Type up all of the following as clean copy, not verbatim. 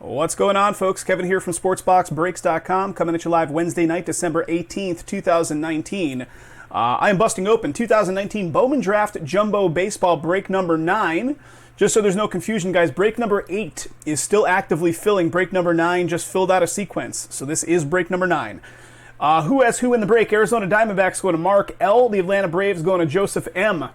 What's going on, folks? Kevin here from SportsBoxBreaks.com, coming at you live Wednesday night, December 18th, 2019. I am busting open 2019 Bowman Draft Jumbo Baseball break number 9. Just so there's no confusion, guys, break number 8 is still actively filling. Break number 9 just filled out a sequence, so this is break number 9. Who has who in the break? Arizona Diamondbacks going to Mark L. The Atlanta Braves going to Joseph M.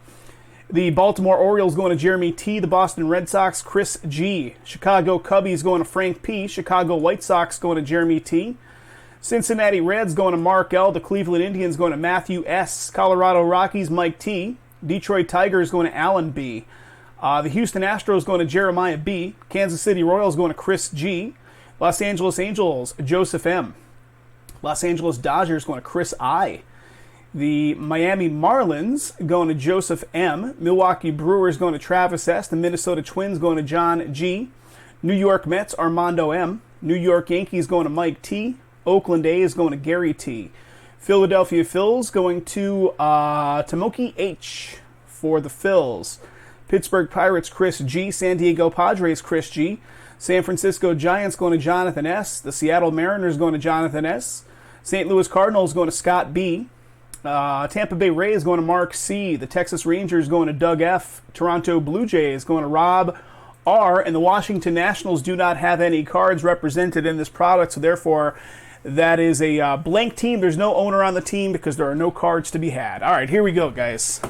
The Baltimore Orioles going to Jeremy T. The Boston Red Sox, Chris G. Chicago Cubbies going to Frank P. Chicago White Sox going to Jeremy T. Cincinnati Reds going to Mark L. The Cleveland Indians going to Matthew S. Colorado Rockies, Mike T. Detroit Tigers going to Alan B. The Houston Astros going to Jeremiah B. Kansas City Royals going to Chris G. Los Angeles Angels, Joseph M. Los Angeles Dodgers going to Chris I. The Miami Marlins going to Joseph M. Milwaukee Brewers going to Travis S. The Minnesota Twins going to John G. New York Mets, Armando M. New York Yankees going to Mike T. Oakland A's going to Gary T. Philadelphia Phils going to Tomoki H. for the Phils. Pittsburgh Pirates, Chris G. San Diego Padres, Chris G. San Francisco Giants going to Jonathan S. The Seattle Mariners going to Jonathan S. St. Louis Cardinals going to Scott B. Tampa Bay Rays going to Mark C. The Texas Rangers going to Doug F. Toronto Blue Jays going to Rob R. And the Washington Nationals do not have any cards represented in this product, so therefore that is a blank team. There's no owner on the team because there are no cards to be had. All right, here we go, guys.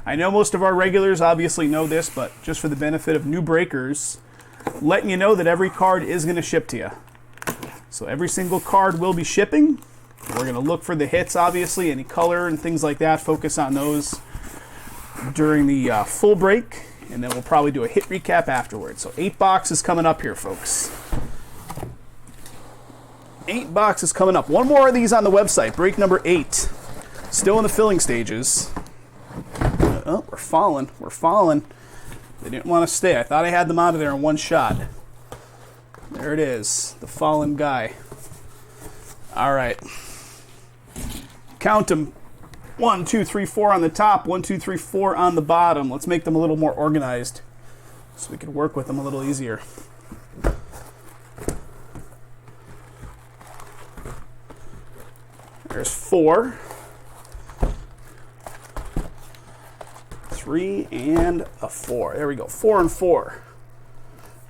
I know most of our regulars obviously know this, but just for the benefit of new breakers, letting you know that every card is going to ship to you. So every single card will be shipping. We're going to look for the hits, obviously, any color and things like that. Focus on those during the full break, and then we'll probably do a hit recap afterwards. So 8 boxes coming up here, folks. 8 boxes coming up. One more of these on the website. Break number 8. Still in the filling stages. Oh, we're falling. We're falling. They didn't want to stay. I thought I had them out of there in one shot. There it is. The fallen guy. All right. Count them. 1, 2, 3, 4 on the top. 1, 2, 3, 4 on the bottom. Let's make them a little more organized so we can work with them a little easier. There's 4. 3 and a 4. There we go. 4 and 4.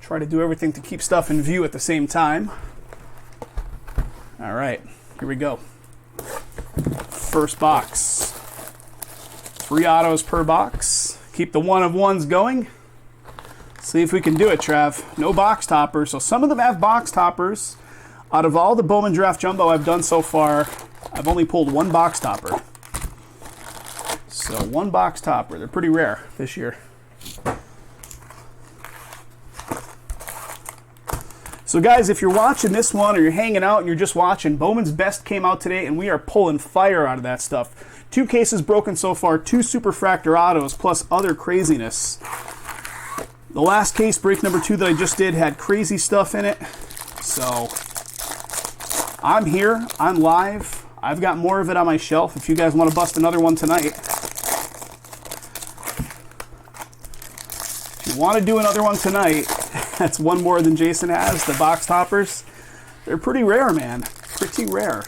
Try to do everything to keep stuff in view at the same time. All right. Here we go. First box. 3 autos per box. Keep the 1 of 1s going. See if we can do it, Trav. No box toppers. So some of them have box toppers. Out of all the Bowman Draft Jumbo I've done so far, I've only pulled 1 box topper. So 1 box topper. They're pretty rare this year. So guys, if you're watching this one or you're hanging out and you're just watching, Bowman's Best came out today and we are pulling fire out of that stuff. 2 cases broken so far, 2 Superfractor autos plus other craziness. The last case, break number 2 that I just did, had crazy stuff in it. So I'm here, I'm live. I've got more of it on my shelf if you guys want to bust another one tonight. If you want to do another one tonight, that's 1 more than Jason has. The box toppers, they're pretty rare, man. Pretty rare.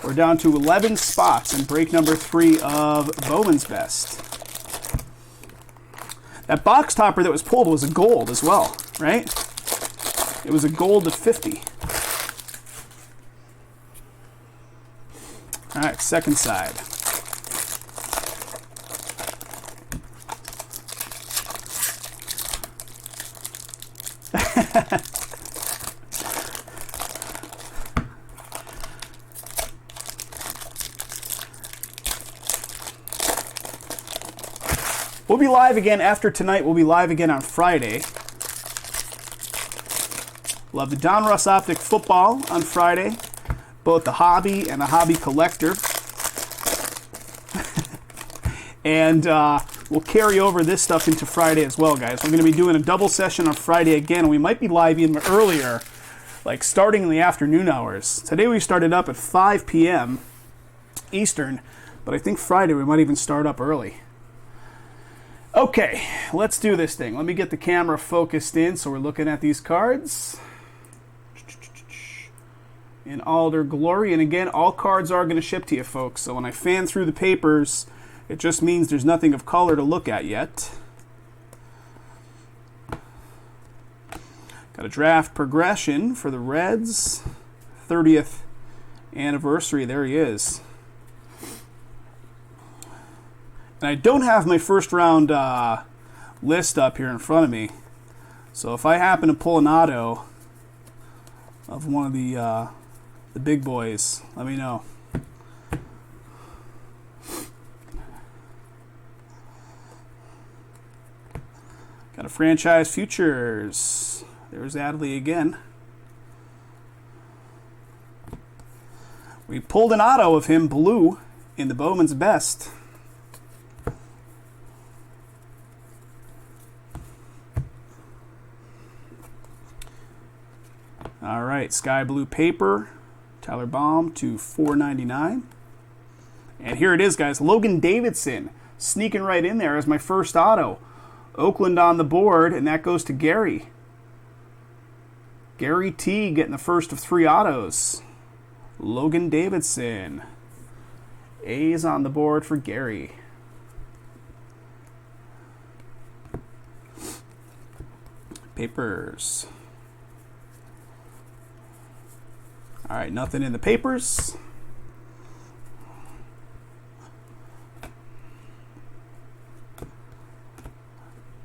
We're down to 11 spots in break number 3 of Bowman's Best. That box topper that was pulled was a gold as well, right? It was a gold of 50. All right, second side. We'll be live again after tonight. We'll be live again on Friday. We'll have the Don Russ Optic football on Friday. Both the hobby and the hobby collector. And we'll carry over this stuff into Friday as well, guys. We're going to be doing a double session on Friday again, and we might be live even earlier, like starting in the afternoon hours. Today we started up at 5 p.m. Eastern, but I think Friday we might even start up early. Okay, let's do this thing. Let me get the camera focused in so we're looking at these cards in all their glory. And again, all cards are going to ship to you, folks. So when I fan through the papers, it just means there's nothing of color to look at yet. Got a draft progression for the Reds. 30th anniversary. There he is. And I don't have my first round list up here in front of me. So if I happen to pull an auto of one of the big boys, let me know. Got a franchise futures. There's Adley again. We pulled an auto of him blue in the Bowman's Best. All right, sky blue paper, Tyler Bowman to $4.99. And here it is, guys. Logan Davidson sneaking right in there as my first auto. Oakland on the board, and that goes to Gary. Gary T getting the first of 3 autos. Logan Davidson. A's on the board for Gary. Papers. All right, nothing in the papers.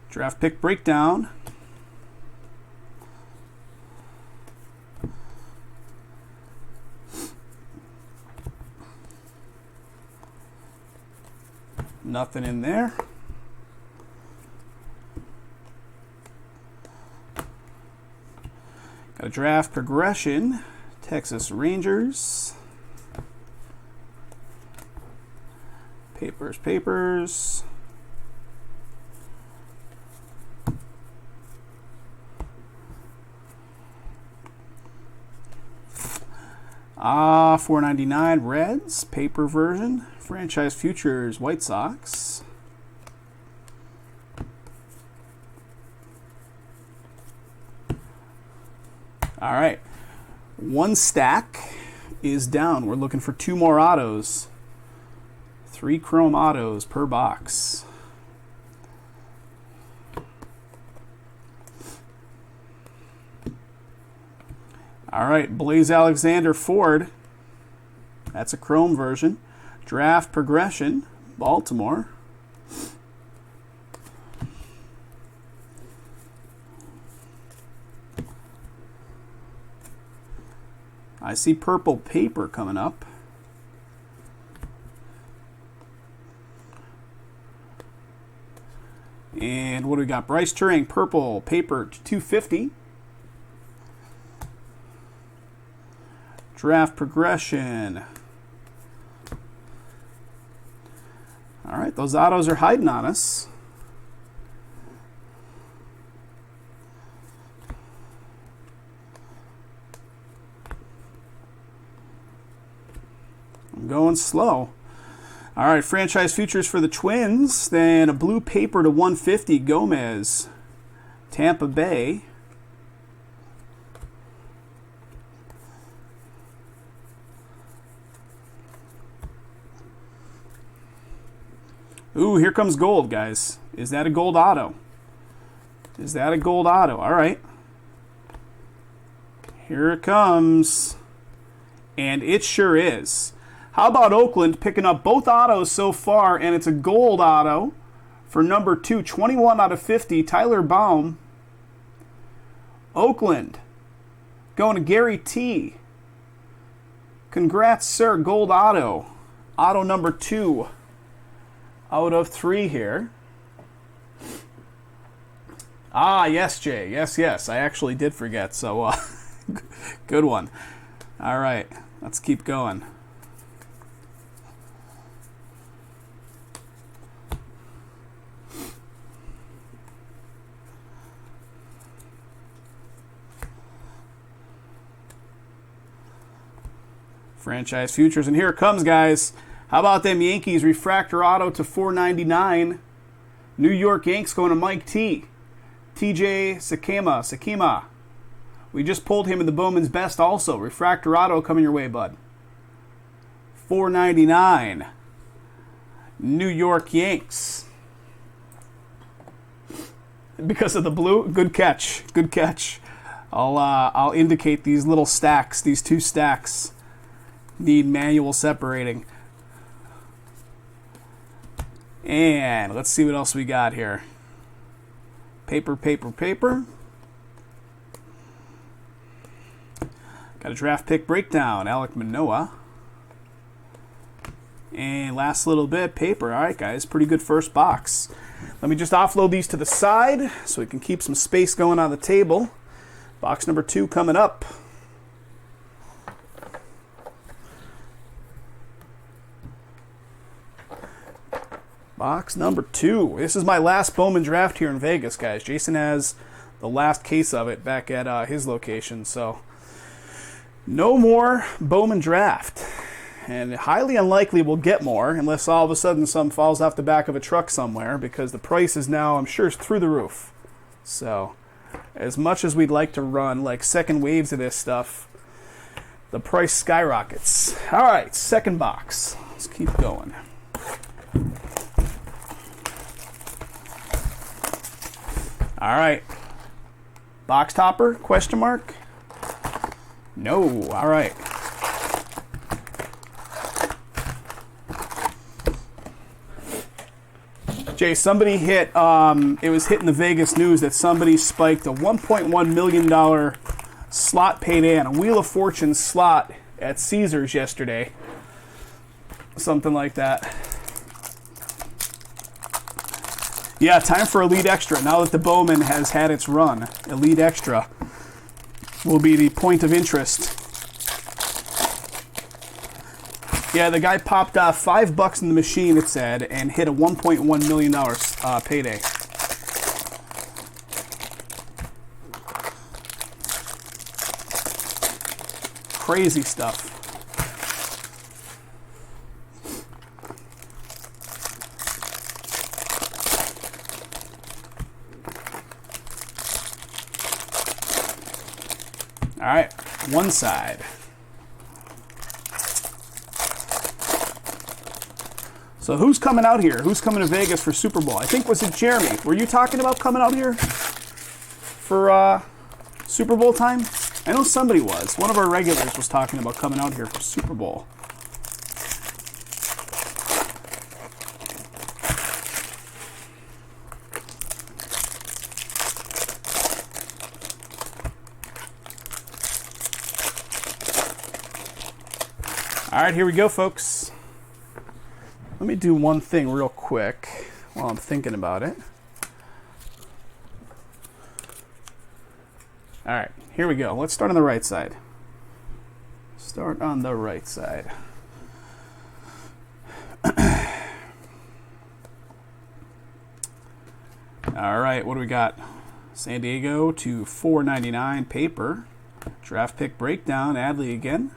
Draft pick breakdown. Nothing in there. Got a draft progression. Texas Rangers. Papers. 4.99 Reds, paper version. Franchise futures, White Sox. All right. 1 stack is down. We're looking for 2 more autos. 3 chrome autos per box. All right, Blaze Alexander Ford. That's a chrome version. Draft progression, Baltimore. I see purple paper coming up. And what do we got? Bryce Turing, purple paper, $250. Draft progression. All right, those autos are hiding on us. I'm going slow. All right, franchise futures for the Twins. Then a blue paper to 150, Gomez, Tampa Bay. Ooh, here comes gold, guys. Is that a gold auto? Is that a gold auto? All right. Here it comes. And it sure is. How about Oakland picking up both autos so far, and it's a gold auto for number 2, 21 out of 50, Tyler Bowman. Oakland going to Gary T. Congrats, sir. Gold auto. Auto number 2 out of 3 here. Ah, yes, Jay. Yes. I actually did forget, so good one. All right, let's keep going. Franchise futures, and here it comes, guys. How about them Yankees refractor auto to $4.99? New York Yanks going to Mike T. TJ Sakima. We just pulled him in the Bowman's Best also. Refractor auto coming your way, bud. $4.99. New York Yanks. Because of the blue, good catch. Good catch. I'll indicate these little stacks, these two stacks need manual separating. And let's see what else we got here. Paper. Got a draft pick breakdown, Alek Manoah. And last little bit, paper. All right, guys, pretty good first box. Let me just offload these to the side so we can keep some space going on the table. Box number 2 coming up. Box number 2. This is my last Bowman draft here in Vegas, guys. Jason has the last case of it back at his location, so no more Bowman draft. And highly unlikely we'll get more unless all of a sudden some falls off the back of a truck somewhere, because the price is now, I'm sure, through the roof. So as much as we'd like to run like second waves of this stuff, the price skyrockets. All right, second box. Let's keep going. All right. Box topper, question mark? No. All right. Jay, somebody hit, it was hitting the Vegas news that somebody spiked a $1.1 million slot payday on a Wheel of Fortune slot at Caesars yesterday. Something like that. Yeah, time for Elite Extra. Now that the Bowman has had its run, Elite Extra will be the point of interest. Yeah, the guy popped $5 in the machine, it said, and hit a $1.1 million payday. Crazy stuff. All right, one side. So who's coming out here? Who's coming to Vegas for Super Bowl? I think, was it Jeremy? Were you talking about coming out here for Super Bowl time? I know somebody was. One of our regulars was talking about coming out here for Super Bowl. All right, here we go, folks. Let me do one thing real quick while I'm thinking about it. All right, here we go. Let's start on the right side. Start on the right side. All right, what do we got? San Diego to $4.99 paper. Draft pick breakdown, Adley again.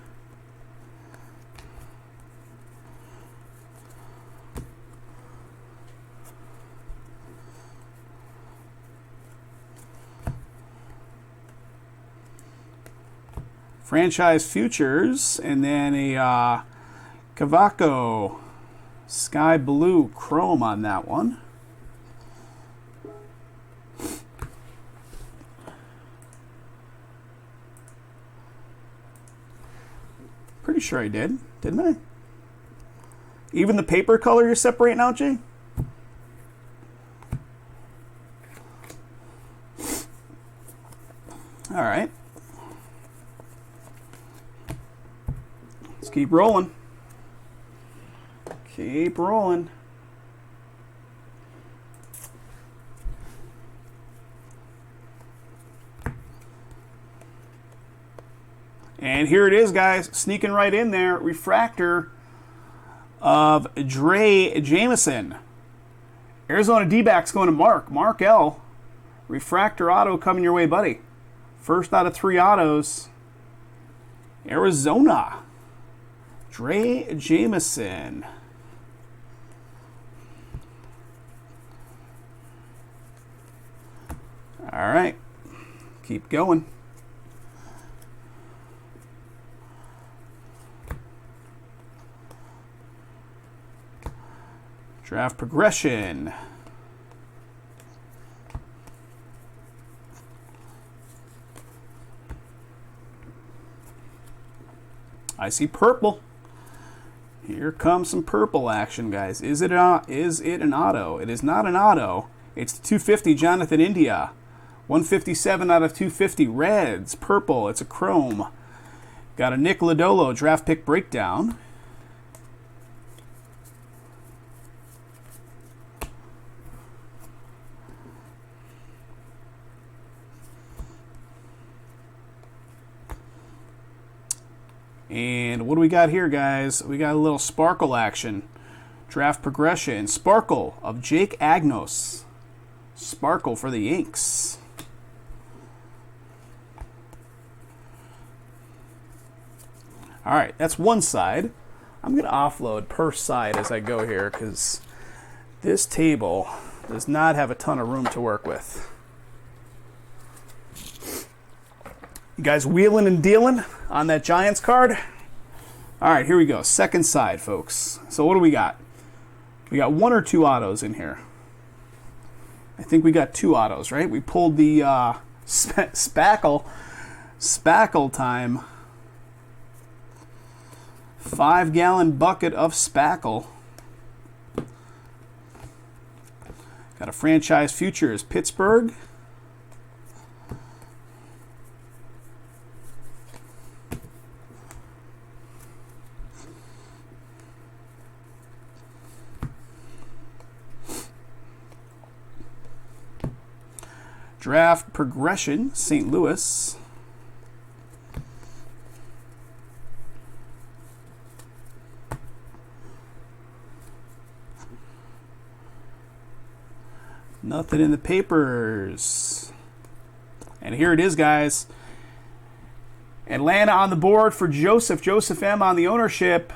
Franchise futures, and then a Cavaco sky blue chrome on that one. Pretty sure I did, didn't I? Even the paper color you're separating out, Jay? All right. Let's keep rolling. Keep rolling. And here it is, guys, sneaking right in there. Refractor of Dre Jameson. Arizona D-backs going to Mark. Mark L. Refractor auto coming your way, buddy. First out of 3 autos. Arizona. Dre Jameson. All right. Keep going. Draft progression. I see purple. Here comes some purple action, guys. Is it an auto? It is not an auto. It's the 250 Jonathan India. 157 out of 250. Reds. Purple. It's a chrome. Got a Nick Lodolo draft pick breakdown. And what do we got here, guys? We got a little sparkle action. Draft progression. Sparkle of Jake Agnos. Sparkle for the Yanks. All right, that's one side. I'm going to offload per side as I go here because this table does not have a ton of room to work with. You guys wheeling and dealing on that Giants card? All right, here we go. Second side, folks. So what do we got? We got one or two autos in here. I think we got two autos, right? We pulled the spackle time. 5-gallon bucket of spackle. Got a franchise futures, Pittsburgh. Draft progression, St. Louis. Nothing in the papers. And here it is, guys. Atlanta on the board for Joseph. Joseph M. on the ownership.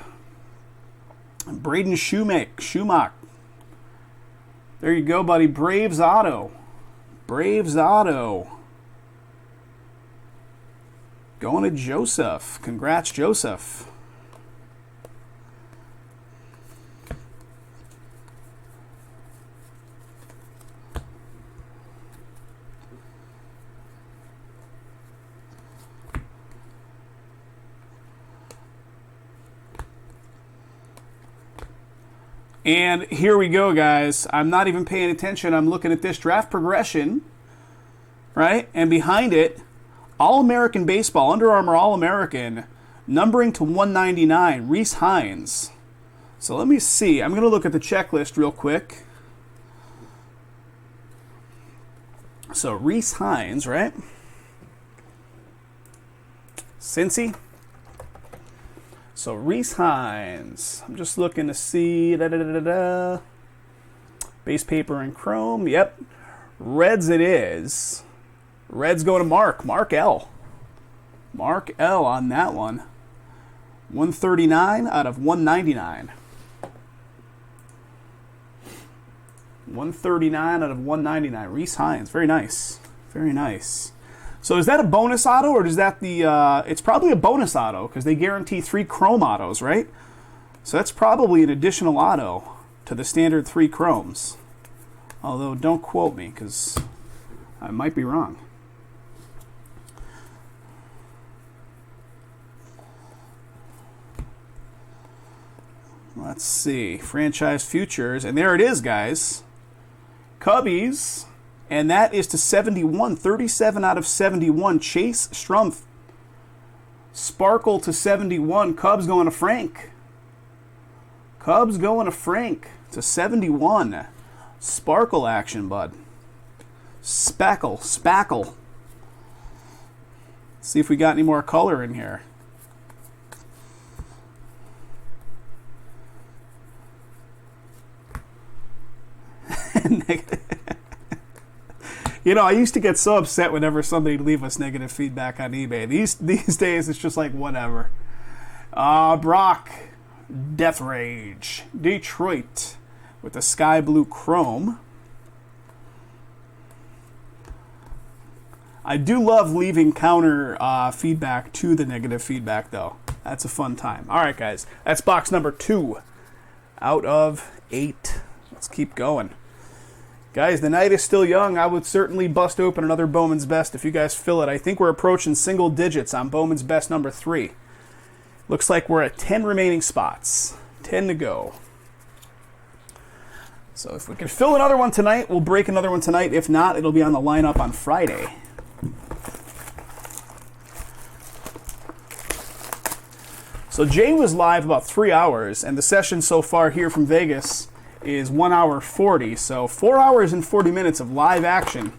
Braden Schumach. There you go, buddy. Braves auto. Braves auto. Going to Joseph. Congrats, Joseph. And here we go, guys. I'm not even paying attention. I'm looking at this draft progression, right? And behind it, All-American Baseball, Under Armour All-American, numbering to 199, Rhys Hines. So let me see. I'm going to look at the checklist real quick. So Rhys Hines, right? Cincy. So Rhys Hines, I'm just looking to see, base paper and chrome, yep. Reds it is. Reds go to Mark L. Mark L on that one. 139 out of 199. 139 out of 199. Rhys Hines, very nice. Very nice. So is that a bonus auto, or is that the, it's probably a bonus auto because they guarantee 3 chrome autos, right? So that's probably an additional auto to the standard 3 chromes. Although don't quote me because I might be wrong. Let's see, franchise futures, and there it is, guys. Cubbies. And that is to 71, 37 out of 71. Chase Strumpf. Sparkle to 71. Cubs going to Frank. Cubs going to Frank to 71. Sparkle action, bud. Spackle. See if we got any more color in here. You know, I used to get so upset whenever somebody would leave us negative feedback on eBay. These days, it's just like, whatever. Brock, Death Rage. Detroit with the sky blue chrome. I do love leaving counter feedback to the negative feedback, though. That's a fun time. All right, guys. That's box number 2 out of 8. Let's keep going. Guys, the night is still young. I would certainly bust open another Bowman's Best if you guys fill it. I think we're approaching single digits on Bowman's Best number 3. Looks like we're at 10 remaining spots. 10 to go. So if we can fill another one tonight, we'll break another one tonight. If not, it'll be on the lineup on Friday. So Jay was live about 3 hours, and the session so far here from Vegas is 1 hour 40. So 4 hours and 40 minutes of live action.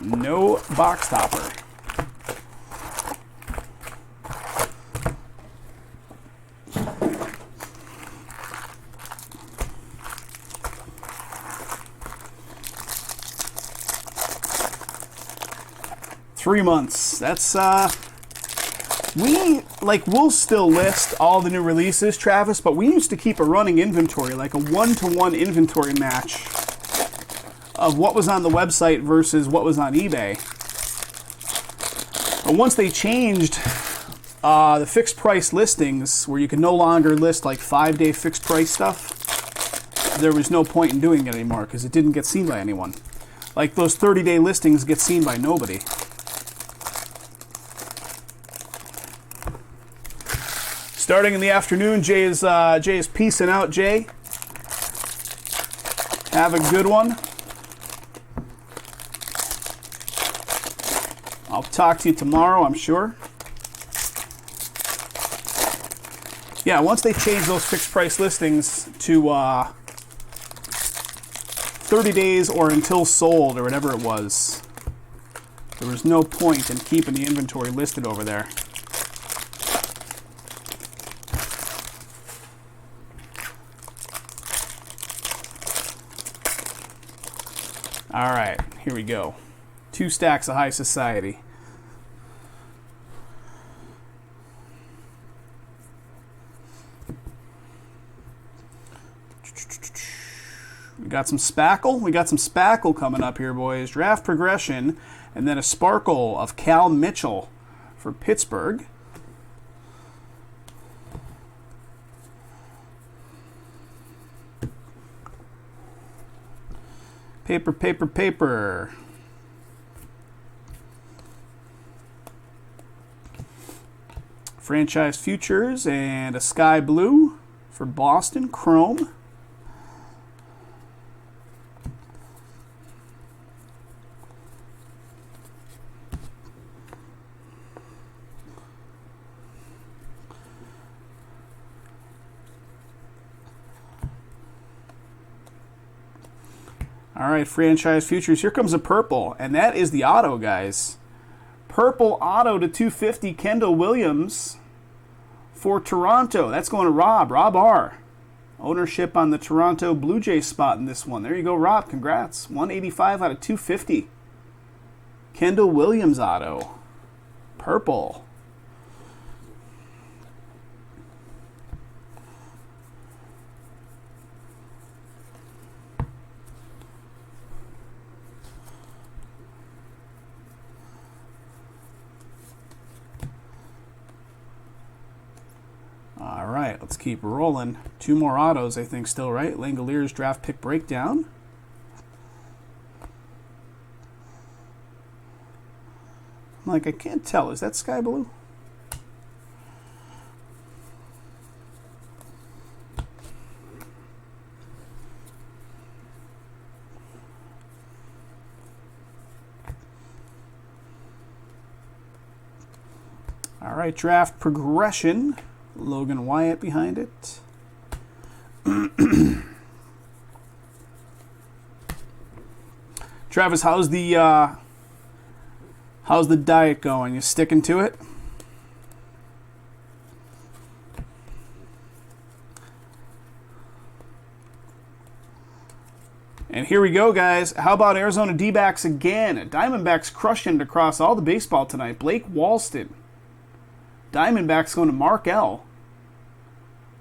No box topper. Three months. That's we'll still list all the new releases, Travis, but we used to keep a running inventory, like a 1-to-1 inventory match of what was on the website versus what was on eBay. But once they changed the fixed price listings, where you can no longer list like 5-day fixed price stuff, there was no point in doing it anymore because it didn't get seen by anyone. Like those 30-day listings get seen by nobody. Starting in the afternoon, Jay is peacing out. Jay, have a good one. I'll talk to you tomorrow, I'm sure. Yeah, once they change those fixed price listings to 30 days or until sold or whatever it was, there was no point in keeping the inventory listed over there. All right, here we go. 2 stacks of High Society. We got some spackle. We got some spackle coming up here, boys. Draft progression, and then a sparkle of Cal Mitchell for Pittsburgh. Paper, paper, paper. Franchise futures and a sky blue for Boston Chrome. All right, franchise futures. Here comes a purple, and that is the auto, guys. Purple auto to 250, Kendall Williams for Toronto. That's going to Rob R. Ownership on the Toronto Blue Jays spot in this one. There you go, Rob. Congrats. 185 out of 250. Kendall Williams auto. Purple. All right, let's keep rolling. 2 more autos, I think, still, right? Langoliers draft pick breakdown. I'm like, I can't tell. Is that sky blue? All right, draft progression. Logan Wyatt behind it. Travis, how's the diet going? You sticking to it? And here we go, guys. How about Arizona D-backs again? Diamondbacks crushing it across all the baseball tonight. Blake Walston. Diamondbacks going to Mark L.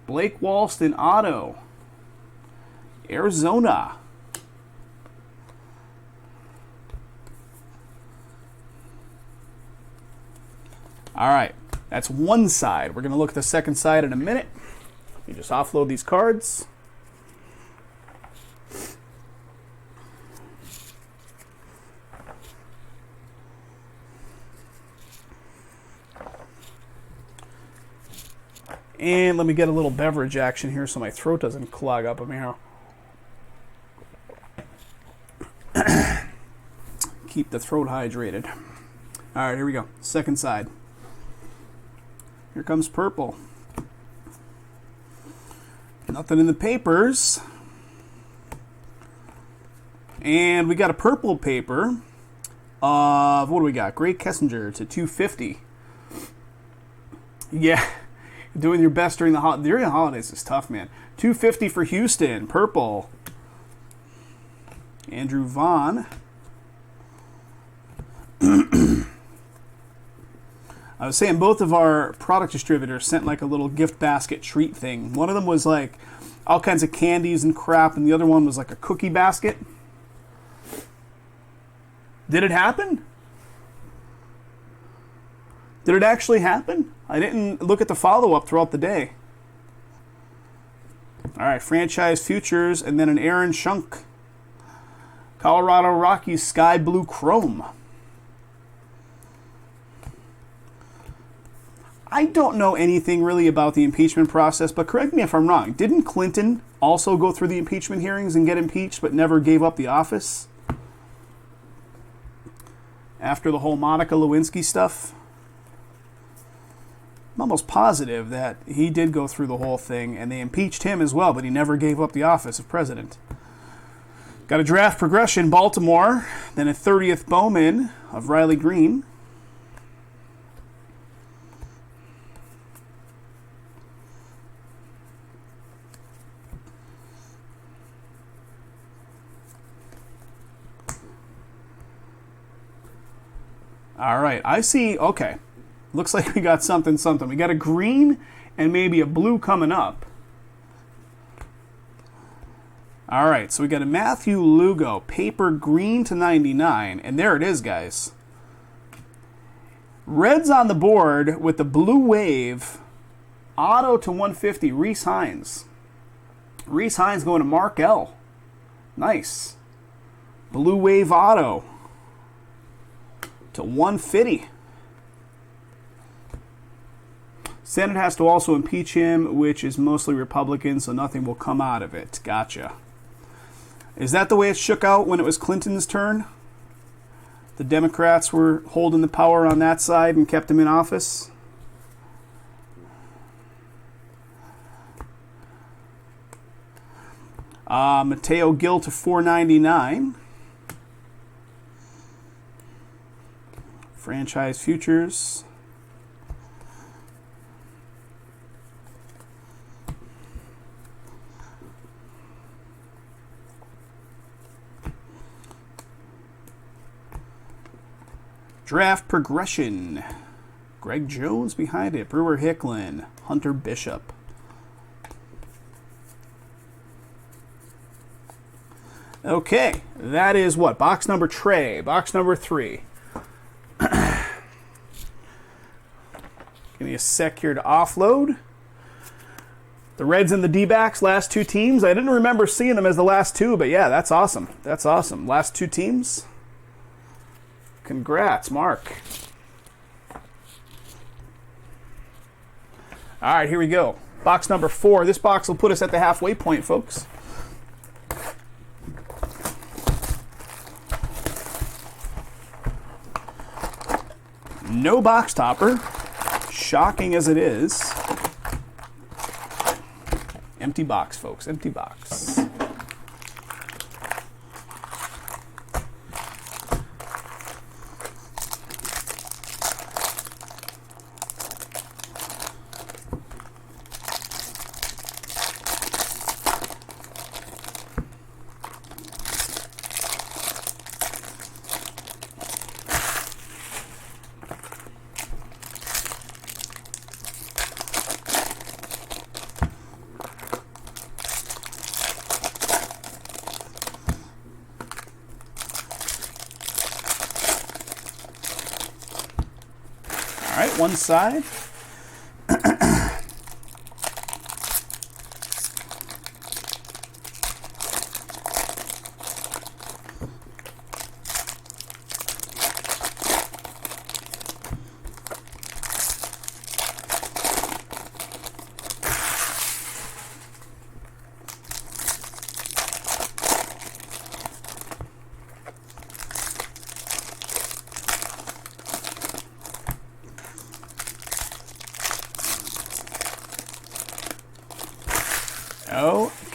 Blake Walston auto. Arizona. All right, that's one side. We're going to look at the second side in a minute. You just offload these cards. And let me get a little beverage action here so my throat doesn't clog up on me here. Keep the throat hydrated. All right, here we go. Second side. Here comes purple. Nothing in the papers. And we got a purple paper of, what do we got? Great Kessinger to 250. Yeah. Doing your best during the holidays is tough, man. 250 for Houston, purple. Andrew Vaughn. I was saying both of our product distributors sent like a little gift basket treat thing. One of them was like all kinds of candies and crap, and the other one was like a cookie basket. Did it happen? Did it actually happen? I didn't look at the follow-up throughout the day. All right, franchise futures, and then an Aaron Schunk. Colorado Rockies Sky Blue Chrome. I don't know anything really about the impeachment process, but correct me if I'm wrong. Didn't Clinton also go through the impeachment hearings and get impeached, but never gave up the office? After the whole Monica Lewinsky stuff? I'm almost positive that he did go through the whole thing, and they impeached him as well, but he never gave up the office of president. Got a draft progression, Baltimore, then a 30th Bowman of Riley Green. All right, I see, okay. Looks like we got something. We got a green and maybe a blue coming up. All right, so we got a Matthew Lugo, paper green to 99, and there it is, guys. Reds on the board with the blue wave, auto to 150, Rhys Hines. Rhys Hines going to Mark L. Nice. Blue wave auto to 150. Senate has to also impeach him, which is mostly Republican, so nothing will come out of it. Gotcha. Is that the way it shook out when it was Clinton's turn? The Democrats were holding the power on that side and kept him in office? Mateo Gill to 499. Franchise futures. Draft progression. Greg Jones behind it. Brewer Hicklin. Hunter Bishop. Okay, that is what? Box number 3. Give me a sec here to offload. The Reds and the D-backs, last two teams. I didn't remember seeing them as the last two, but yeah, that's awesome. That's awesome. Last two teams. Congrats, Mark. All right, here we go. Box number 4. This box will put us at the halfway point, folks. No box topper. Shocking as it is. Empty box, folks. Empty box. right, one side.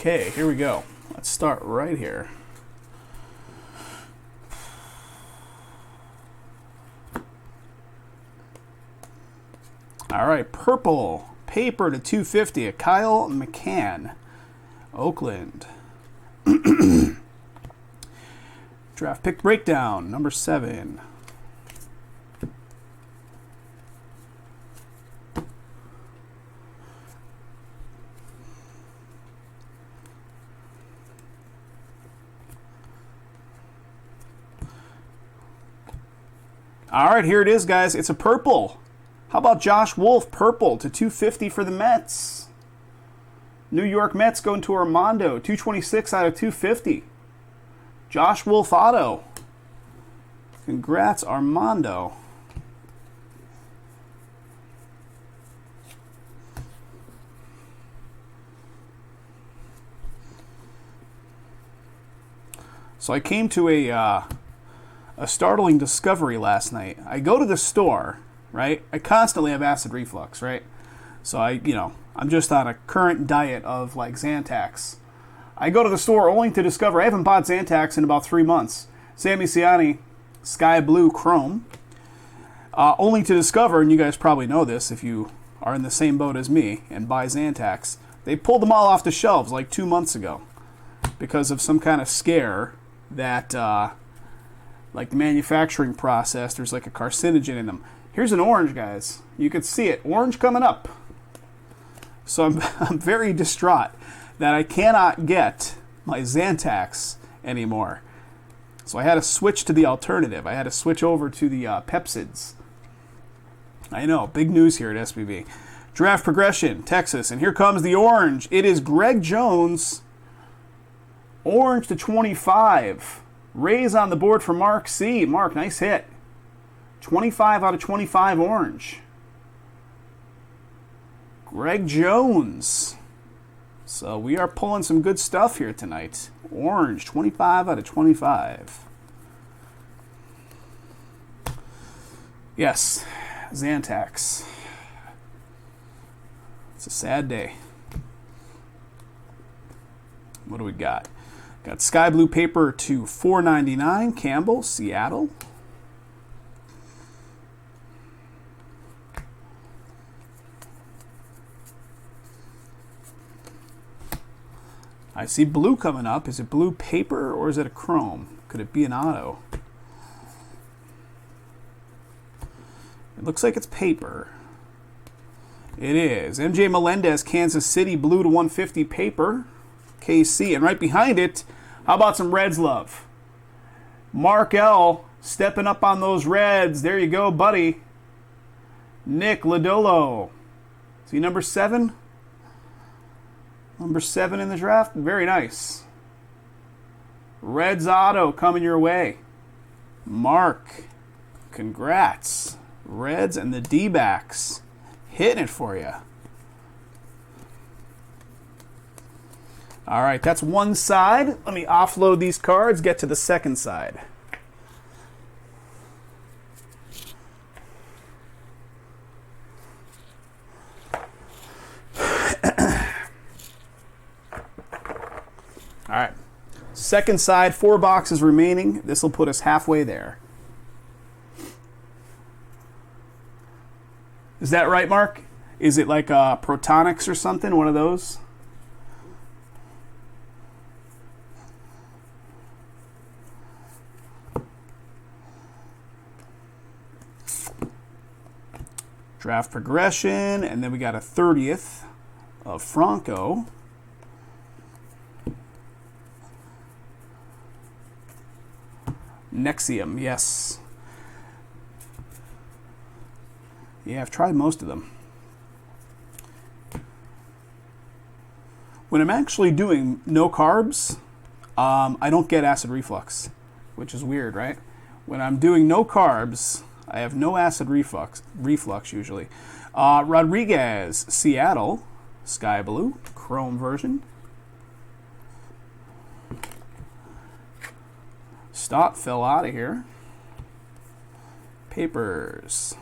Okay, here we go. Let's start right here. All right, purple paper to 250, a Kyle McCann, Oakland. Draft pick breakdown, number 7. All right, here it is, guys. It's a purple. How about Josh Wolf, purple to 250 for the Mets? New York Mets going to Armando, 226 out of 250. Josh Wolf auto. Congrats, Armando. So I came to a startling discovery last night. I go to the store, right? I constantly have acid reflux, right? So I'm just on a current diet of like Zantac. I go to the store only to discover I haven't bought Zantac in about 3 months. Sammy Siani, Sky Blue Chrome. Only to discover, and you guys probably know this if you are in the same boat as me and buy Zantac, they pulled them all off the shelves like 2 months ago because of some kind of scare that like the manufacturing process, there's like a carcinogen in them. Here's an orange, guys. You can see it. Orange coming up. So I'm very distraught that I cannot get my Zantac anymore. So I had to switch to the alternative. I had to switch over to the Pepsids. I know, big news here at SBB. Draft progression, Texas. And here comes the orange. It is Greg Jones. Orange to 25. Rays on the board for Mark C. Mark, nice hit. 25 out of 25 orange. Greg Jones. So we are pulling some good stuff here tonight. Orange, 25 out of 25. Yes, Zantac. It's a sad day. What do we got? Got sky blue paper to $4.99. Campbell, Seattle. I see blue coming up. Is it blue paper or is it a chrome? Could it be an auto? It looks like it's paper. It is. MJ Melendez, Kansas City, blue to 150 paper. KC. And right behind it, how about some Reds love? Mark L. stepping up on those Reds. There you go, buddy. Nick Lodolo. Is he number 7? Number 7 in the draft. Very nice. Reds auto coming your way. Mark, congrats. Reds and the D-backs hitting it for you. All right, that's one side. Let me offload these cards, get to the second side. All right, second side, 4 boxes remaining. This will put us halfway there. Is that right, Mark? Is it like Protonics or something, one of those? Draft progression, and then we got a 30th of Franco. Nexium, yes. Yeah, I've tried most of them. When I'm actually doing no carbs, I don't get acid reflux, which is weird, right? When I'm doing no carbs, I have no acid reflux usually. Rodriguez, Seattle, sky blue, chrome version. Stott fell out of here. Papers.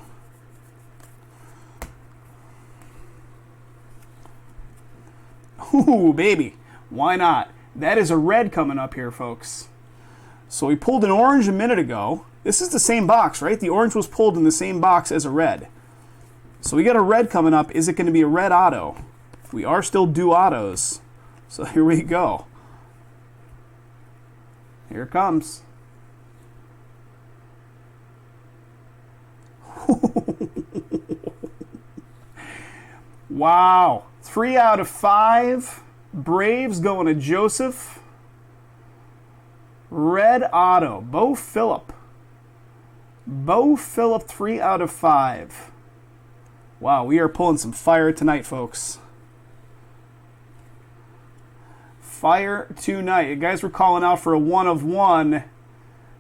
Ooh, baby. Why not? That is a red coming up here, folks. So we pulled an orange a minute ago. This is the same box, right? The orange was pulled in the same box as a red. So we got a red coming up. Is it going to be a red auto? We are still due autos. So here we go. Here it comes. Wow. 3 out of 5. Braves going to Joseph. Red auto. Bo Phillip. Bo Phillip, 3 out of 5. Wow, we are pulling some fire tonight, folks. Fire tonight. You guys were calling out for a 1 of 1.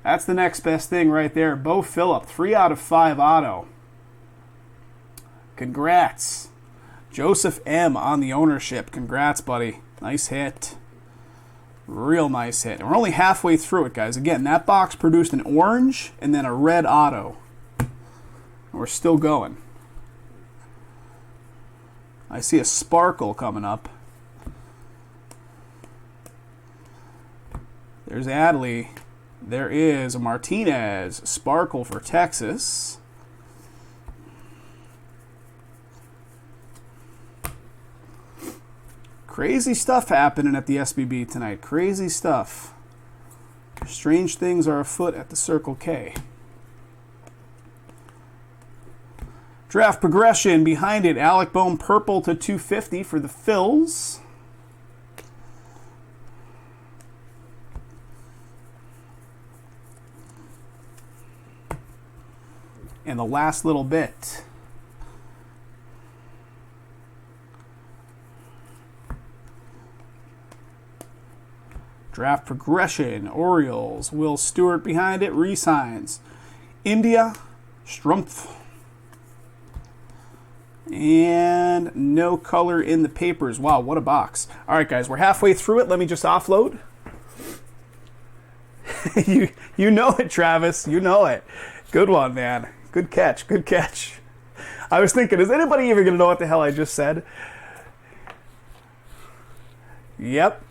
That's the next best thing right there. Bo Phillip, 3 out of 5 auto. Congrats. Joseph M. on the ownership. Congrats, buddy. Nice hit. Real nice hit. And we're only halfway through it, guys. Again, that box produced an orange and then a red auto. And we're still going. I see a sparkle coming up. There's Adley. There is a Martinez. Sparkle for Texas. Crazy stuff happening at the SBB tonight. Crazy stuff. Strange things are afoot at the Circle K. Draft progression behind it. Alec Bohm purple to 250 for the Phils. And the last little bit. Draft progression. Orioles. Will Stewart behind it. Resigns. India. Strumpf. And no color in the papers. Wow, what a box. All right, guys, we're halfway through it. Let me just offload. You know it, Travis. You know it. Good one, man. Good catch. Good catch. I was thinking, is anybody even going to know what the hell I just said? Yep.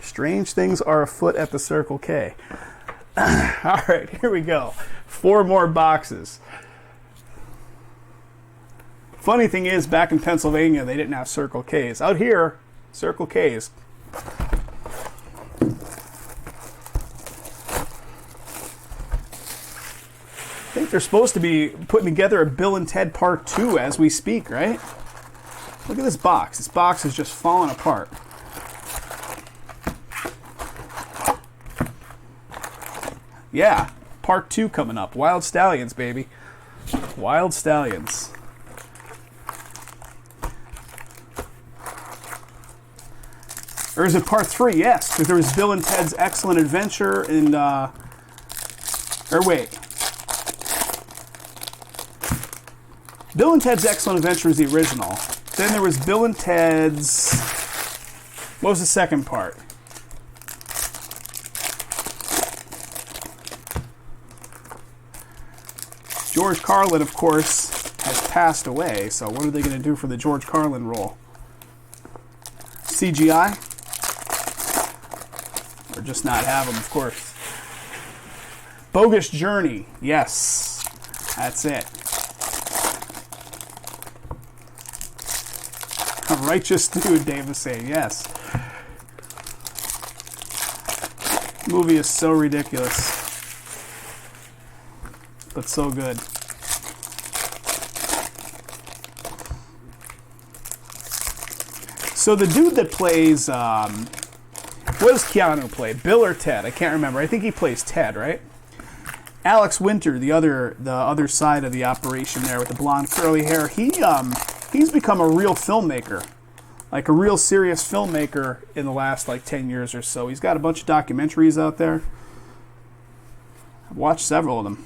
Strange things are afoot at the Circle K. All right, here we go. 4 more boxes. Funny thing is, back in Pennsylvania, they didn't have Circle Ks. Out here, Circle Ks. I think they're supposed to be putting together a Bill and Ted Part 2 as we speak, right? Look at this box. This box is just falling apart. Yeah, Part 2 coming up. Wild Stallions, baby. Wild Stallions. Or is it Part 3? Yes, because there was Bill and Ted's Excellent Adventure and, or wait. Bill and Ted's Excellent Adventure is the original. Then there was Bill and Ted's, what was the second part? George Carlin, of course, has passed away, so what are they going to do for the George Carlin role? CGI? Or just not have them, of course. Bogus Journey. Yes. That's it. A righteous dude, Dave was saying. Yes. Movie is so ridiculous. But so good. So the dude that plays, what does Keanu play? Bill or Ted? I can't remember. I think he plays Ted, right? Alex Winter, the other side of the operation there with the blonde curly hair, he's become a real filmmaker, like a real serious filmmaker in the last like 10 years or so. He's got a bunch of documentaries out there. I've watched several of them.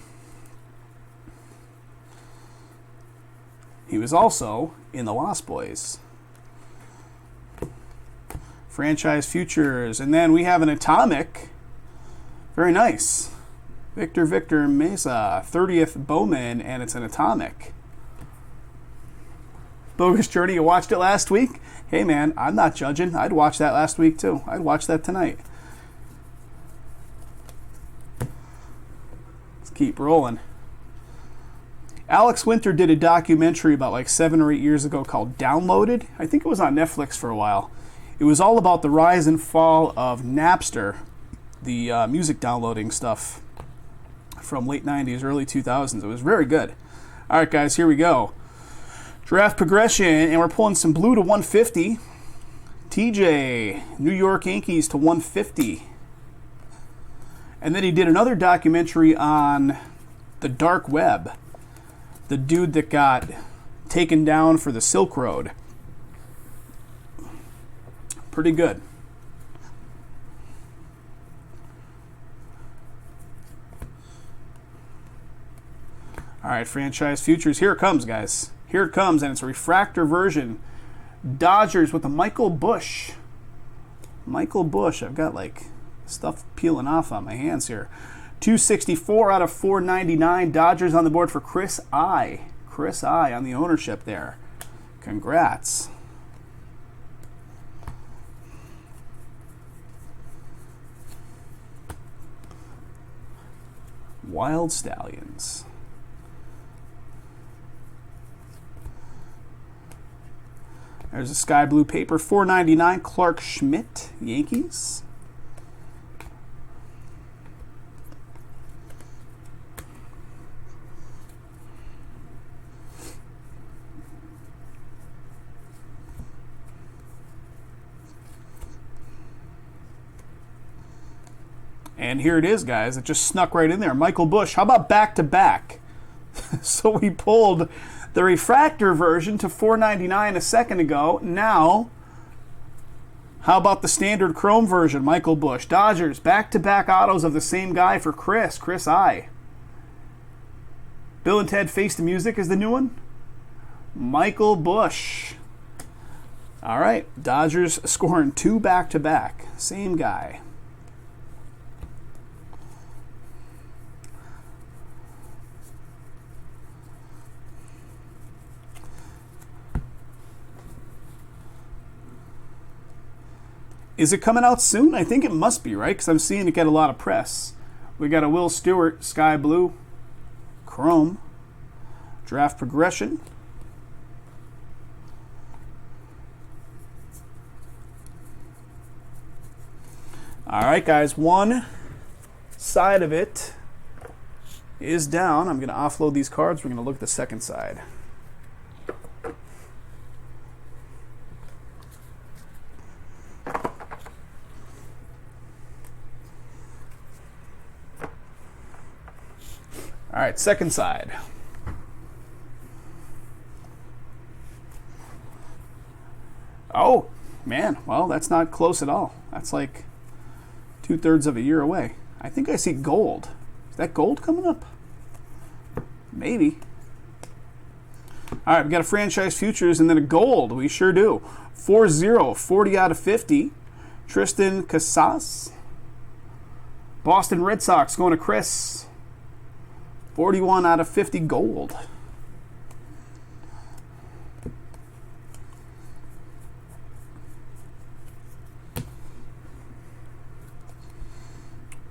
He was also in The Lost Boys. Franchise Futures. And then we have an Atomic. Very nice. Victor Mesa. 30th Bowman, and it's an Atomic. Bogus Journey, you watched it last week? Hey man, I'm not judging. I'd watch that last week too. I'd watch that tonight. Let's keep rolling. Alex Winter did a documentary about like 7 or 8 years ago called Downloaded. I think it was on Netflix for a while. It was all about the rise and fall of Napster, the music downloading stuff from late 90s, early 2000s. It was very good. All right, guys, here we go. Draft progression, and we're pulling some blue to 150. TJ, New York Yankees to 150. And then he did another documentary on the dark web. The dude that got taken down for the Silk Road. Pretty good. All right, Franchise Futures. Here it comes, guys. Here it comes, and it's a refractor version. Dodgers with a Michael Busch. Michael Busch. I've got like stuff peeling off on my hands here. 264 out of 499. Dodgers on the board for Chris I. Chris I on the ownership there. Congrats. Wild Stallions. There's a sky blue paper. 499. Clark Schmidt, Yankees. And here it is, guys. It just snuck right in there. Michael Busch. How about back-to-back? So we pulled the refractor version to $4.99 a second ago. Now, how about the standard chrome version? Michael Busch. Dodgers. Back-to-back autos of the same guy for Chris I. Bill and Ted Face the Music is the new one. Michael Busch. All right. Dodgers scoring 2 back-to-back. Same guy. Is it coming out soon? I think it must be, right? Because I'm seeing it get a lot of press. We got a Will Stewart, Sky Blue, Chrome, Draft Progression. All right, guys, one side of it is down. I'm going to offload these cards. We're going to look at the second side. All right, second side. Oh, man. Well, that's not close at all. That's like 2/3 of a year away. I think I see gold. Is that gold coming up? Maybe. All right, we got a Franchise Futures and then a gold. We sure do. 4-0, 40 out of 50. Tristan Casas. Boston Red Sox going to Chris. 41 out of 50 gold.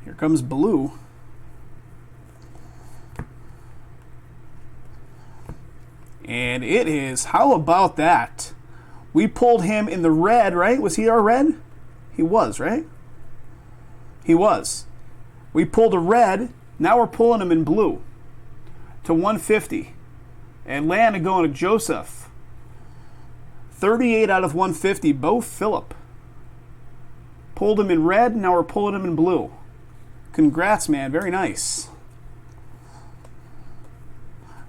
Here comes blue. And it is, how about that? We pulled him in the red, right? Was he our red? He was, right? He was. We pulled a red. Now we're pulling him in blue to 150. Atlanta going to Joseph. 38 out of 150. Bo Phillip. Pulled him in red. Now we're pulling him in blue. Congrats, man. Very nice.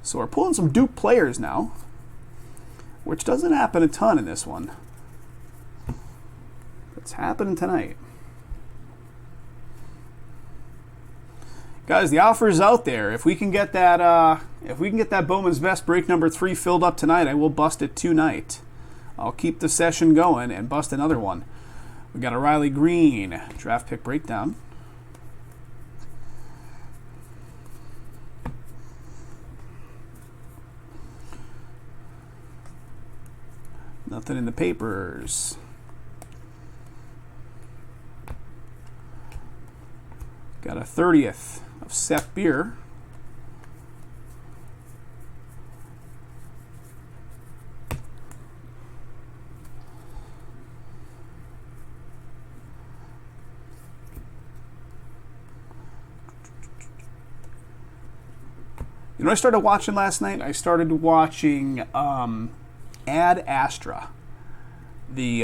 So we're pulling some Duke players now, which doesn't happen a ton in this one. It's happening tonight. Guys, the offer is out there. If we can get that Bowman's Best break number 3 filled up tonight, I will bust it tonight. I'll keep the session going and bust another one. We got a Riley Green draft pick breakdown. Nothing in the papers. Got a 30th of Seth Beer. You know what I started watching last night? I started watching Ad Astra. The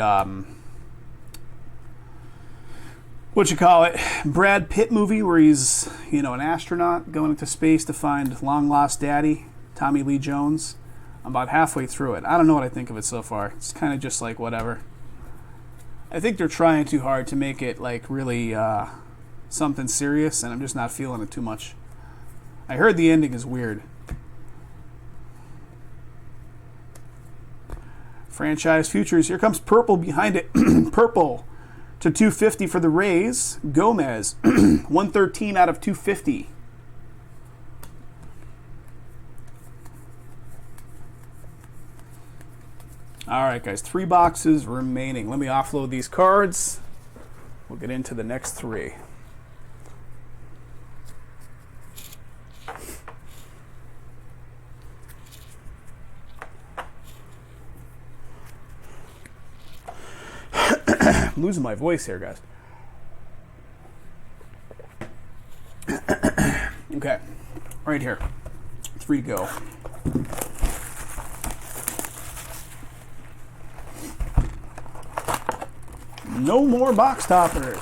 Brad Pitt movie where he's, an astronaut going into space to find long lost daddy, Tommy Lee Jones. I'm about halfway through it. I don't know what I think of it so far. It's kind of just like whatever. I think they're trying too hard to make it like really something serious, and I'm just not feeling it too much. I heard the ending is weird. Franchise futures. Here comes purple behind it. Purple to 250 for the Rays. Gomez, 113 out of 250. All right, guys, 3 boxes remaining. Let me offload these cards. We'll get into the next 3. I'm losing my voice here, guys. Okay, right here. 3 to go. No more box toppers.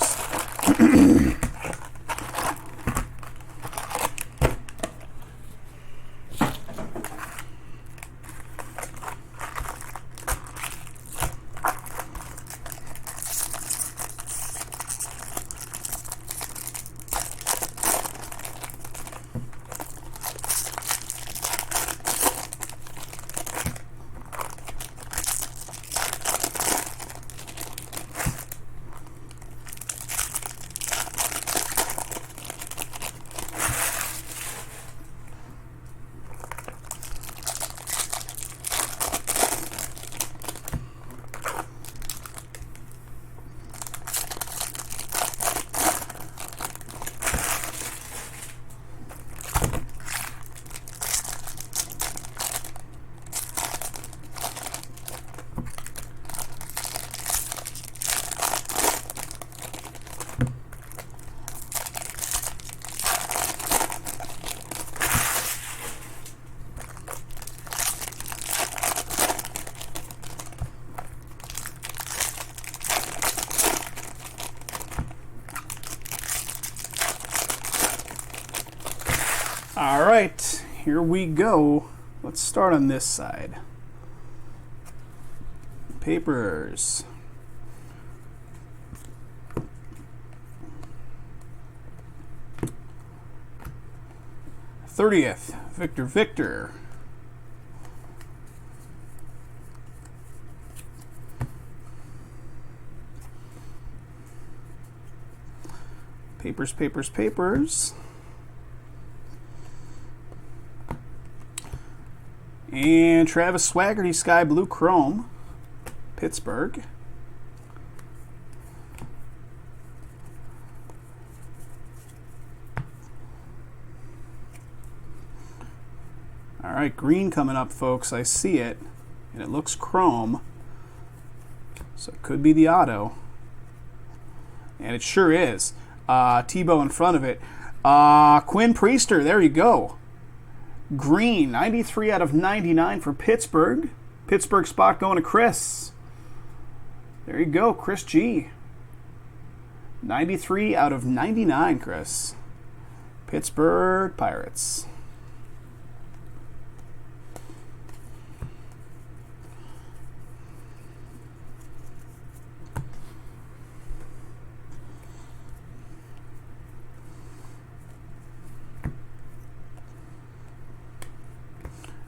All right, here we go. Let's start on this side. Papers. '30th, Victor. Papers. And Travis Swaggerty, Sky Blue Chrome, Pittsburgh. All right, green coming up, folks. I see it, and it looks chrome, so it could be the auto. And it sure is. Tebow in front of it. Quinn Priester, there you go. Green, 93 out of 99 for Pittsburgh. Pittsburgh spot going to Chris. There you go, Chris G. 93 out of 99, Chris. Pittsburgh Pirates.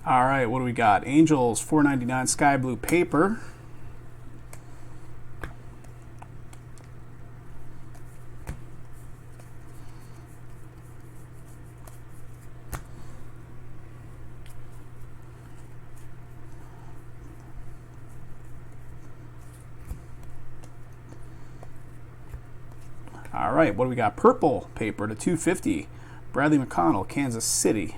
All right, what do we got? Angels, $4.99 sky blue paper. All right, what do we got? Purple paper to 250. Bradley McConnell, Kansas City.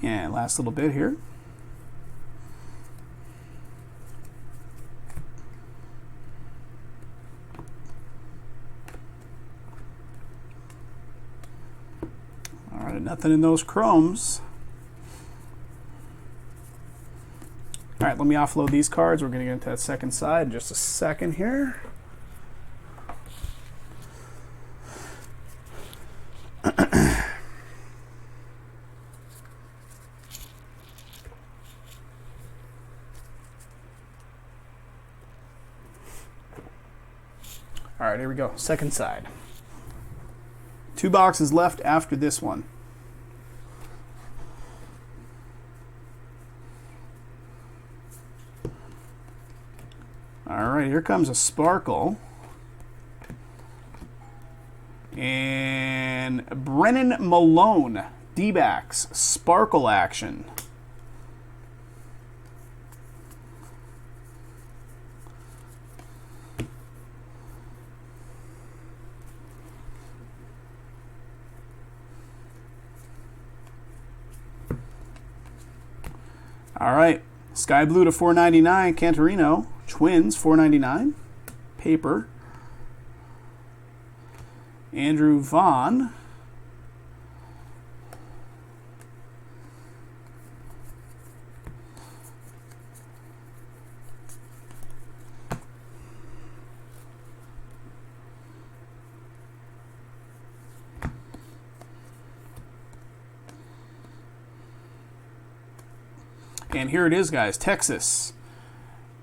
And last little bit here. All right, nothing in those chromes. All right, let me offload these cards. We're going to get into that second side in just a second here. All right, here we go. Second side. 2 boxes left after this one. All right, here comes a sparkle. And Brennan Malone, D-backs, sparkle action. All right, sky blue to $4.99, Cantorino. Twins, $4.99. Paper. Andrew Vaughn. And here it is, guys. Texas.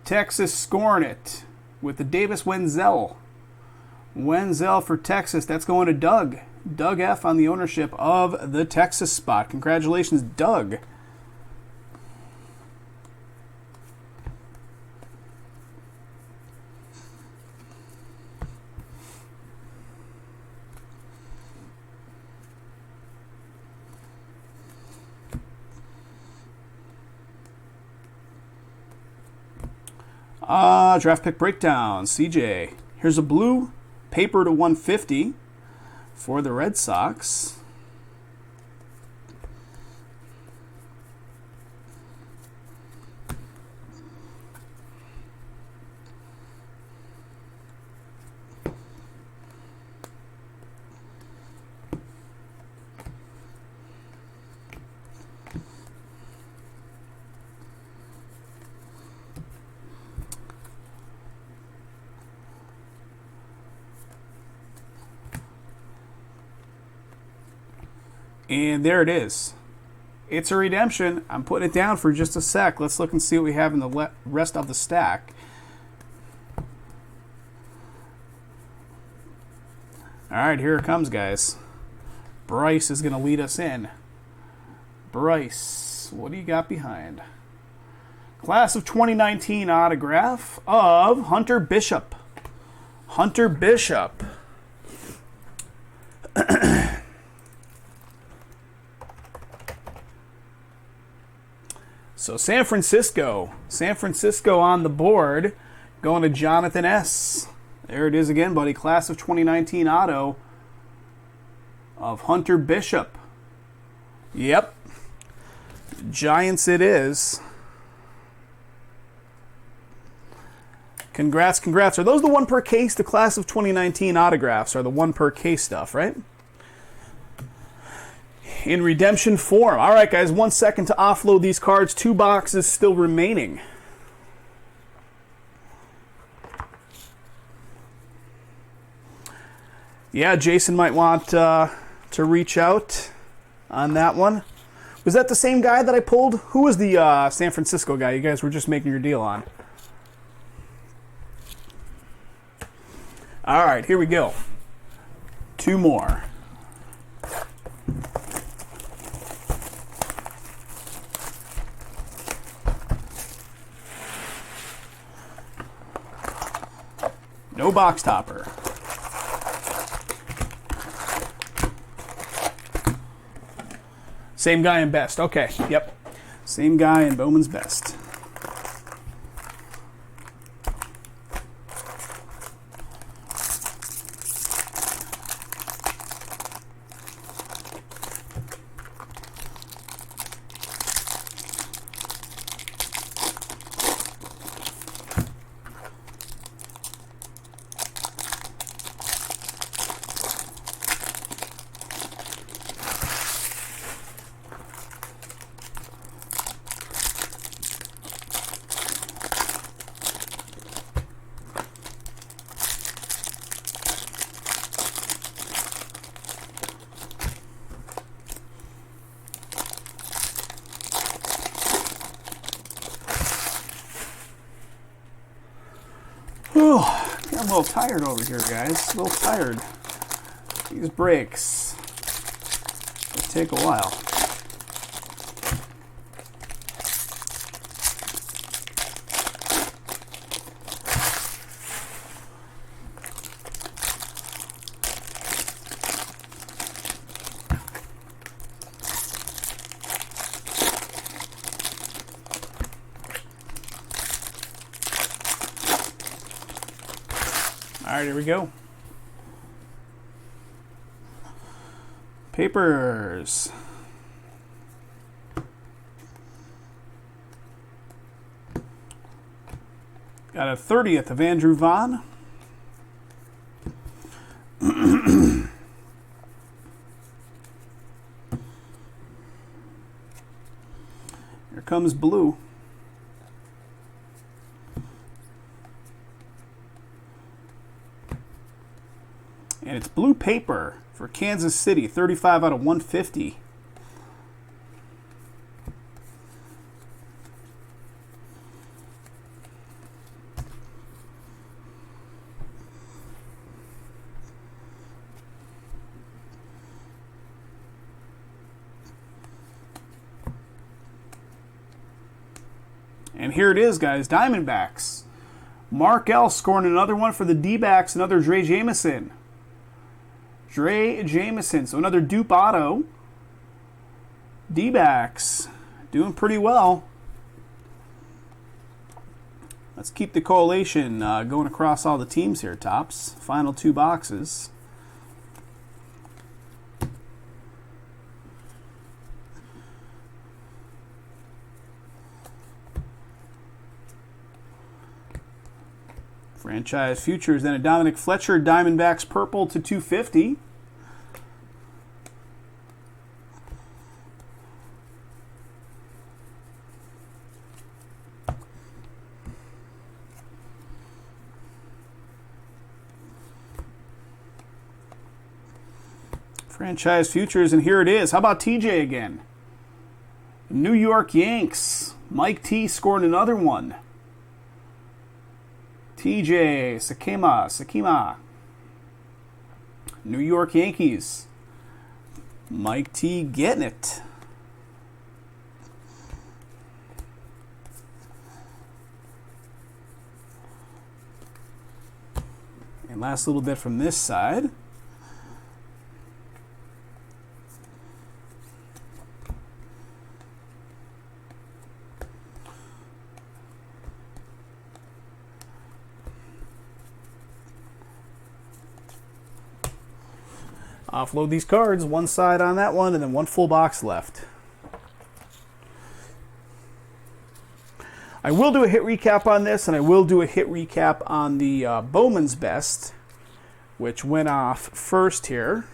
Texas scoring it with the Davis Wenzel. Wenzel for Texas. That's going to Doug. Doug F. on the ownership of the Texas spot. Congratulations, Doug. Draft pick breakdown. CJ. Here's a blue paper to 150 for the Red Sox. And there it is. It's a redemption. I'm putting it down for just a sec. Let's look and see what we have in the rest of the stack. All right, here it comes, guys. Bryce is going to lead us in. Bryce, what do you got behind? Class of 2019 autograph of Hunter Bishop. Hunter Bishop. So San Francisco on the board, going to Jonathan S. There it is again, buddy. Class of 2019 auto of Hunter Bishop. Yep. Giants it is. Congrats. Are those the one per case? The class of 2019 autographs are the one per case stuff, right? In redemption form. All right, guys, 1 second to offload these cards. 2 boxes still remaining. Yeah, Jason might want to reach out on that one. Was that the same guy that I pulled? Who was the San Francisco guy you guys were just making your deal on? All right, here we go. 2 more. No box topper. Same guy in best. Okay, yep. Same guy in Bowman's best. Whew, I'm a little tired over here, guys. A little tired. These breaks will take a while. All right, here we go. Papers. Got a 30th of Andrew Vaughn. Here comes blue. And it's blue paper for Kansas City, 35 out of 150. And here it is, guys, Diamondbacks. Mark L scoring another one for the D-backs, another Dre Jameson. Dre Jameson, so another dupe auto. D-backs, doing pretty well. Let's keep the collation going across all the teams here, Tops. Final 2 boxes. Franchise futures, then a Dominic Fletcher, Diamondbacks purple to 250. Franchise futures, and here it is. How about TJ again? New York Yanks. Mike T scored another one. TJ Sakima. New York Yankees. Mike T getting it. And last little bit from this side. Offload these cards, one side on that one, and then one full box left. I will do a hit recap on this, and I will do a hit recap on the Bowman's Best, which went off first here.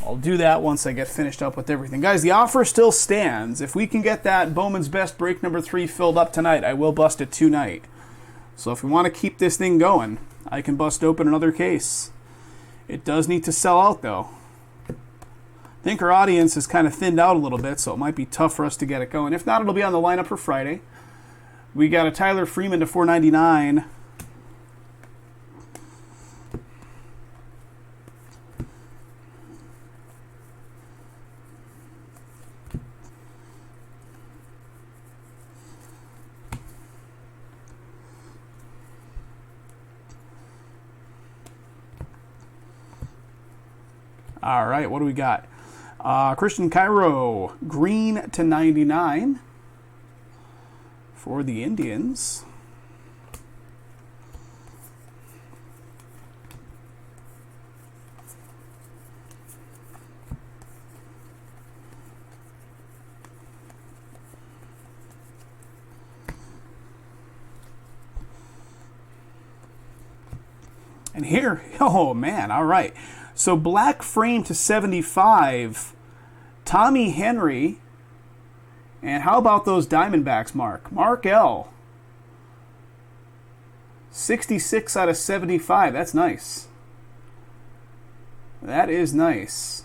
I'll do that once I get finished up with everything. Guys, the offer still stands. If we can get that Bowman's Best break number 3 filled up tonight, I will bust it tonight. So if we want to keep this thing going, I can bust open another case. It does need to sell out, though. I think our audience is kind of thinned out a little bit, so it might be tough for us to get it going. If not, it'll be on the lineup for Friday. We got a Tyler Freeman to $4.99. All right, what do we got? Christian Cairo, green /99 for the Indians. And here, oh man, all right. So black frame /75, Tommy Henry. And how about those Diamondbacks, Mark? Mark L. 66 /75. That's nice. That is nice.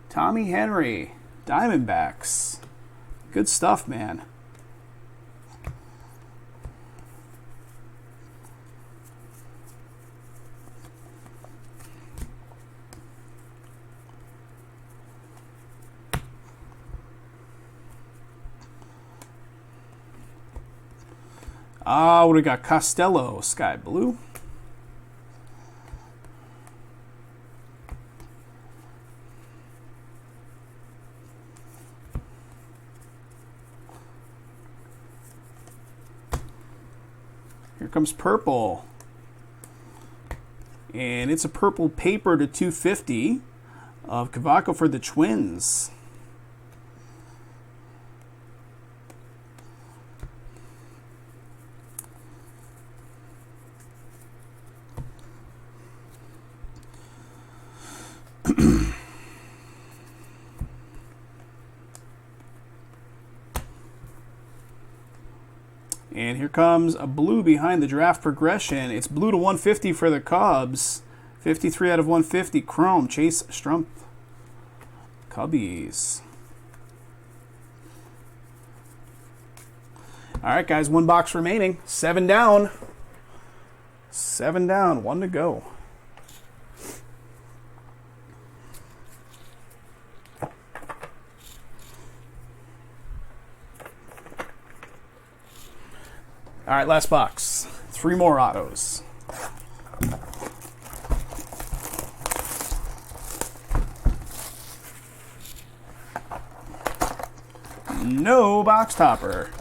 Tommy Henry, Diamondbacks. Good stuff, man. What do we got? Costello, sky blue. Here comes purple. And it's a purple paper /250 of Cavaco for the Twins. And here comes a blue behind the draft progression. It's blue /150 for the Cubs. 53 /150. Chrome, Chase Strumpf. Cubbies. All right, guys, 1 box remaining. 7 down. 7 down, 1 to go. All right, last box. 3 more autos. No box topper.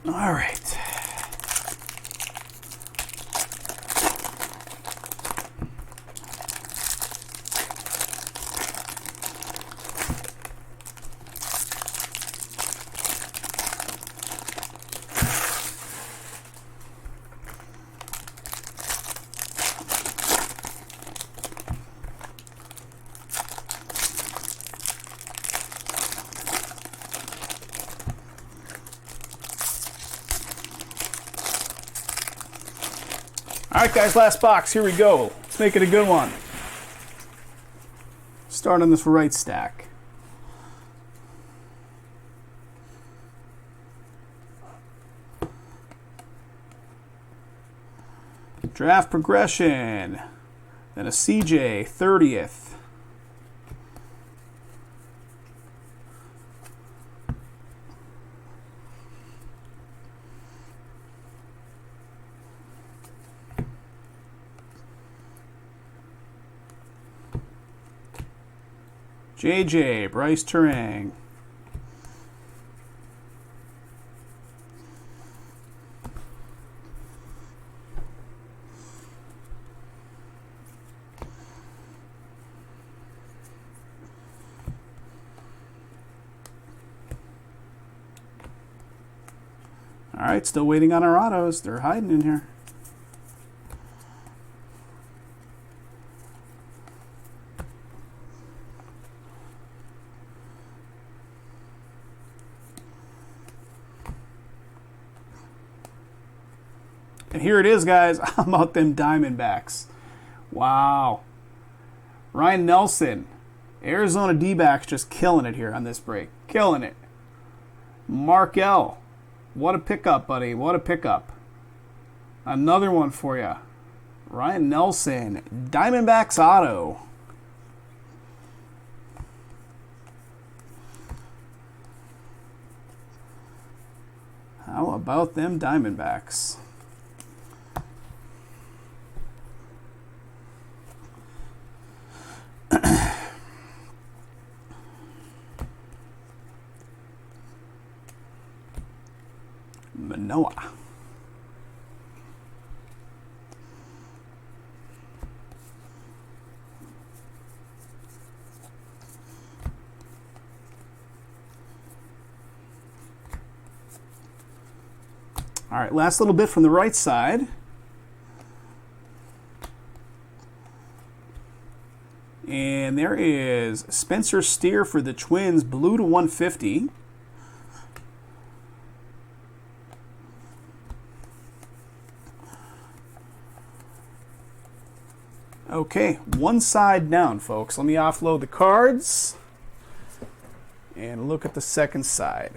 All right. All right, guys, last box. Here we go. Let's make it a good one. Start on this right stack. Draft progression. Then a CJ 30th. JJ, Bryce Turang. right, still waiting on our autos. They're hiding in here. And here it is, guys. How about them Diamondbacks? Wow. Ryan Nelson. Arizona D-backs just killing it here on this break. Killing it. Mark L. What a pickup, buddy. What a pickup. Another one for you. Ryan Nelson. Diamondbacks auto. How about them Diamondbacks? Manoa. All right, last little bit from the right side. And there is Spencer Steer for the Twins, blue to 150. Okay, one side down, folks. Let me offload the cards and look at the second side.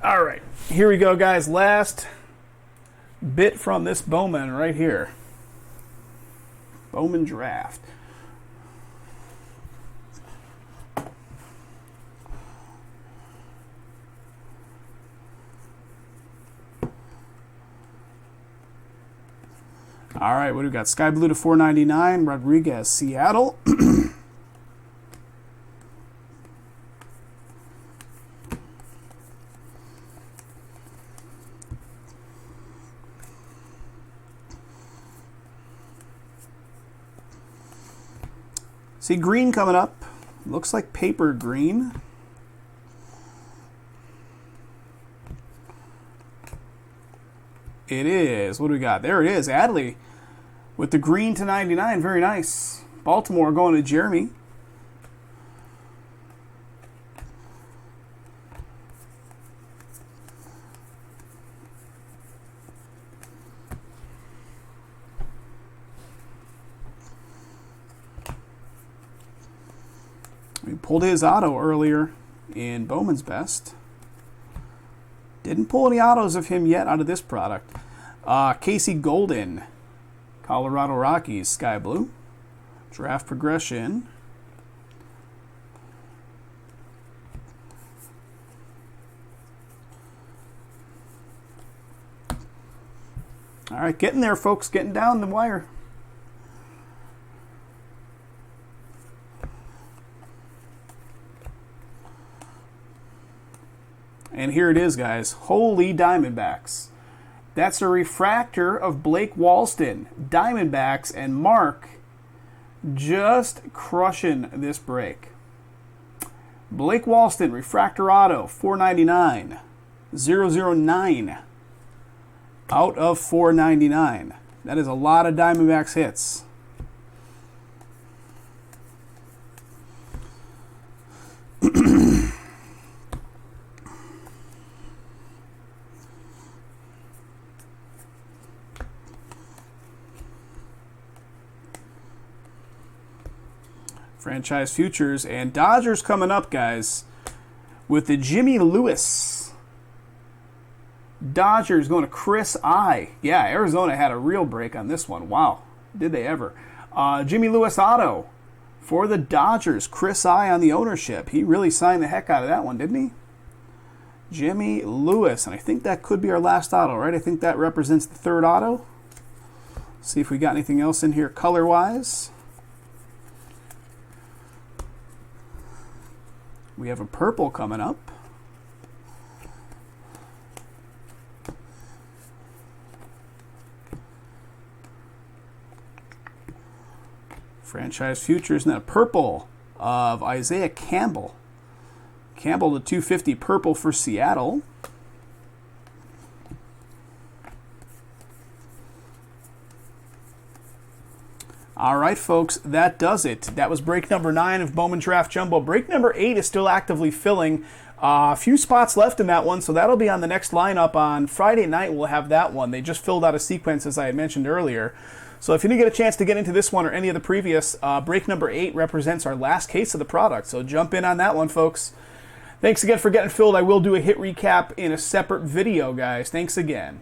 All right, here we go, guys. Last bit from this Bowman right here. Bowman draft. All right, what do we got? Sky Blue to 499, Rodriguez, Seattle. See green coming up. Looks like paper green. It is. What do we got? There it is. Adley with the green to 99. Very nice. Baltimore going to Jeremy. We pulled his auto earlier in Bowman's Best. Didn't pull any autos of him yet out of this product. Casey Golden, Colorado Rockies, Sky Blue. Draft progression. All right, getting there, folks. Getting down the wire. And here it is, guys. Holy Diamondbacks. That's a refractor of Blake Walston. Diamondbacks and Mark just crushing this break. Blake Walston, refractor auto, 499. 009 out of 499. That is a lot of Diamondbacks hits. Franchise futures and Dodgers coming up, guys, with the Jimmy Lewis. Dodgers going to Chris I. Yeah, Arizona had a real break on this one. Wow, did they ever. Jimmy Lewis auto for the Dodgers. Chris I on the ownership. He really signed the heck out of that one, didn't he? Jimmy Lewis. And I think that could be our last auto, right? I think that represents the third auto. See if we got anything else in here color-wise. We have a purple coming up. Franchise futures, and then a purple of Isaiah Campbell. Campbell to 250 purple for Seattle. All right, folks, that does it. That was break number 9 of Bowman Draft Jumbo. Break number 8 is still actively filling. A few spots left in that one, so that'll be on the next lineup on Friday night. We'll have that one. They just filled out a sequence, as I had mentioned earlier. So if you didn't get a chance to get into this one or any of the previous, break number 8 represents our last case of the product. So jump in on that one, folks. Thanks again for getting filled. I will do a hit recap in a separate video, guys. Thanks again.